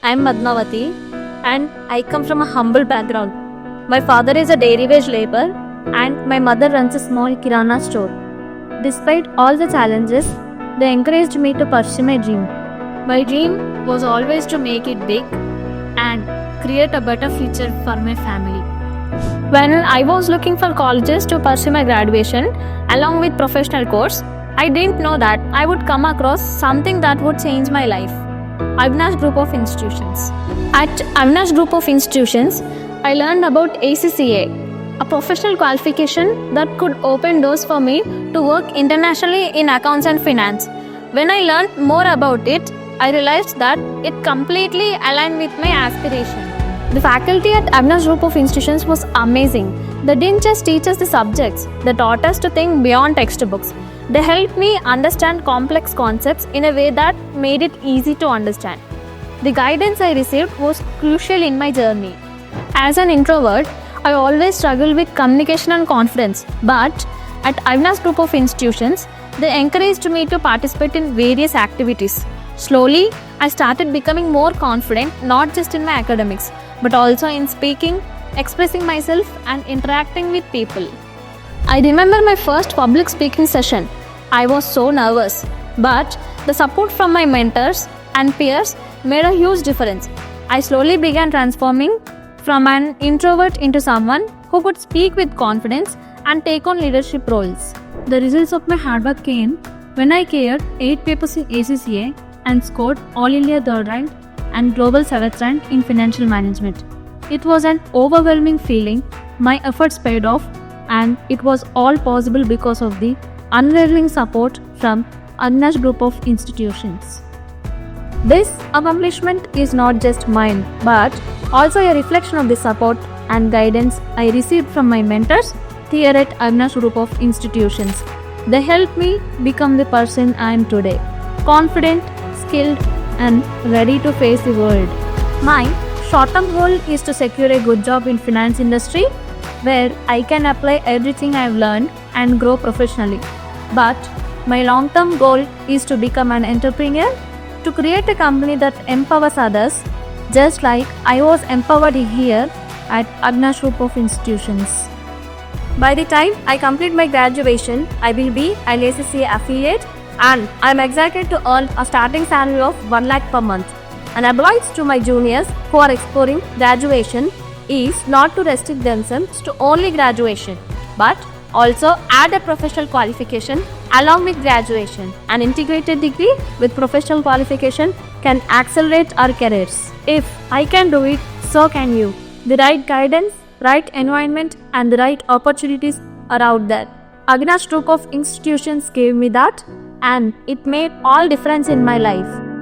I'm Madnavati and I come from a humble background. My father is a dairy wage laborer and my mother runs a small kirana store. Despite all the challenges, they encouraged me to pursue my dream. My dream was always to make it big and create a better future for my family. When I was looking for colleges to pursue my graduation along with professional course, I didn't know that I would come across something that would change my life. Avinash Group of Institutions. At Avinash Group of Institutions, I learned about ACCA, a professional qualification that could open doors for me to work internationally in accounts and finance. When I learned more about it, I realized that it completely aligned with my aspiration. The faculty at Avinash Group of Institutions was amazing. They didn't just teach us the subjects, they taught us to think beyond textbooks. They helped me understand complex concepts in a way that made it easy to understand. The guidance I received was crucial in my journey. As an introvert, I always struggled with communication and confidence, but at Avinash Group of Institutions, they encouraged me to participate in various activities. Slowly, I started becoming more confident not just in my academics, but also in speaking, expressing myself, and interacting with people. I remember my first public speaking session. I was so nervous, but the support from my mentors and peers made a huge difference. I slowly began transforming from an introvert into someone who could speak with confidence and take on leadership roles. The results of my hard work came when I cleared 8 papers in ACCA and scored All India 3rd rank and Global 7th rank in financial management. It was an overwhelming feeling. My efforts paid off, and it was all possible because of the unwavering support from Avinash Group of Institutions. This accomplishment is not just mine, but also a reflection of the support and guidance I received from my mentors here at Avinash Group of Institutions. They helped me become the person I am today, confident, skilled, and ready to face the world. My short-term goal is to secure a good job in finance industry where I can apply everything I have learned and grow professionally. But my long-term goal is to become an entrepreneur, to create a company that empowers others, just like I was empowered here at Avinash Group of Institutions. By the time I complete my graduation, I will be an ACCA affiliate and I am excited to earn a starting salary of 1 lakh per month. And advice to my juniors who are exploring graduation is not to restrict themselves to only graduation, but also add a professional qualification along with graduation. An integrated degree with professional qualification can accelerate our careers. If I can do it, so can you. The right guidance, right environment, and the right opportunities are out there. Avinash Group of Institutions gave me that, and it made all difference in my life.